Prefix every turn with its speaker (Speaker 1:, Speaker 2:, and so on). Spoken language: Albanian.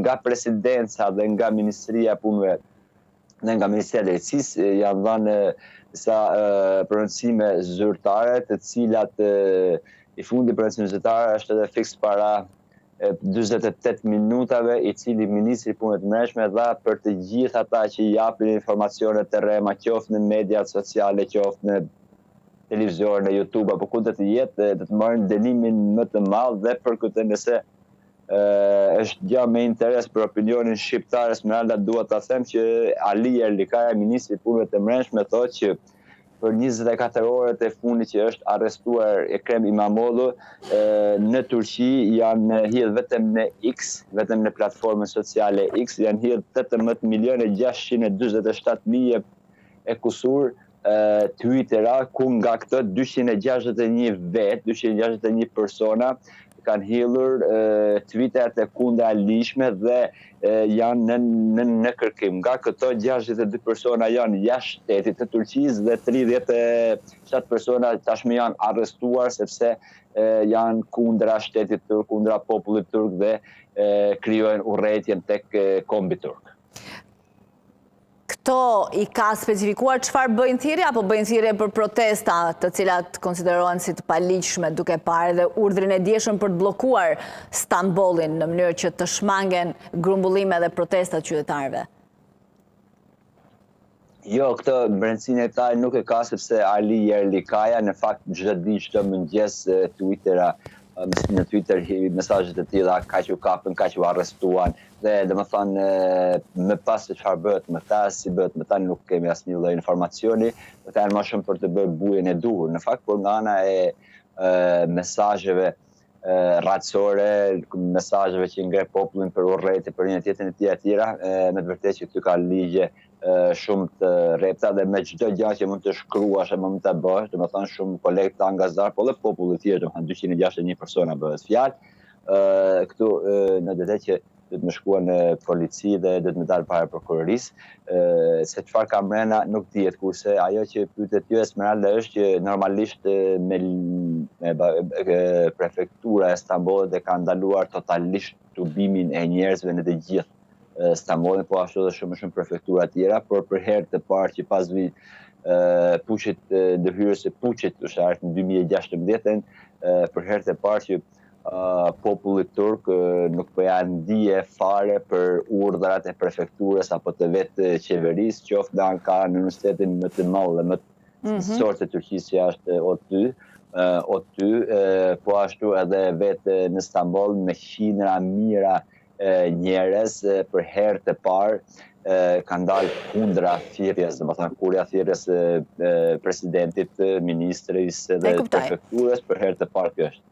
Speaker 1: nga presidenca dhe nga Ministria e Punëve dhe nga Ministria e Drejtësisë janë dhënë disa prononcime zyrtare, të cilat i fundi prononcime zyrtare është edhe fiks para 48 minutave, i cili Ministri i Punëve të Mbrëmshme dha për të gjithë ata që japin informacione të rrema, qoftë në mediat sociale, qoftë në televizion, në YouTube, apo ku do të jetë, do të marrin dënimin më të madh dhe për këtë nëse është gjë me interes për opinionin shqiptar, Esmeralda, dua ta them që Ali Erlikaja, Ministri i Punëve të Mbrëmshme, thotë që për 24 orët e fundit që është arrestuar Ekrem İmamoğlu në Turqi janë hidhur vetëm në X, vetëm në platformën sociale X, janë hidhur 18.647.000 e kusur Twittera, ku nga këto 261 persona kanë hidhur Twitteret e kundërligjshme dhe janë në kërkim. Nga këto 62 persona janë jashtë shtetit të Turqisë dhe 37 persona tashmë janë arrestuar sepse janë kundra shtetit turk, kundra popullit turk dhe krijojnë urrëtitjen tek kombi turk.
Speaker 2: Këto i ka specifikuar çfarë bëjnë thirrje apo bëjnë thirrje për protesta të cilat konsiderohen si të paligjshme, duke parë dhe urdhrin e dieshëm për të bllokuar Stambollin në mënyrë që të shmangen grumbullime dhe protestat qytetarëve?
Speaker 1: Jo, këtë brendësinë e taj nuk e ka sepse Ali Erlikaja në fakt çdo ditë, çdo mëngjes Twittera, në Twitter mesazhet e tilla kaq u kapën, kaq u arrestuan dhe domethënë më pas se çfarë bëhet më ta, si bëhet më tani nuk kemi asnjë lloj informacioni, këta janë më shumë për të bërë bujën e duhur. Në fakt por nga ana e mesazheve racore, mesazheve që ngre popullin për urrëti, për një tjetër e tjera, me të vërtetë që këtu ka ligje shumë të rrepta dhe me çdo gjë që mund të shkruash e mund të bësh, domethënë shumë kolegë të angazhuar, po dhe populli i tjerë, domethënë 261 persona bëhet fjalë. Këtu në të vërtetë që do të më shkuan në polici dhe do të më dalë para prokurorisë, se çfarë ka brenda nuk dihet, kurse ajo që pyetet ty Esmeralda është që normalisht me prefektura e Stambollit e ka ndaluar totalisht tubimin e njerëzve në të gjithë Stambollin, po ashtu edhe shumë prefektura tjera, por për herë të parë që pas vi pushit ndërhyrës së pushit është ardhur në 2016, për herë të parë që populli turk nuk po ja ndije fare për urdhrat e prefekturës apo të vetë qeverisë, qoftë nga Ankara në universitetin më të madh dhe më të sortë të Turqisë që është ODTÜ, po ashtu edhe vetë në Stamboll me qindra mijëra njerëz për herë të parë kanë dalë kundra thirrjes, domethënë kundra thirrjes presidentit, ministrisë dhe prefekturës, për herë të parë kjo është.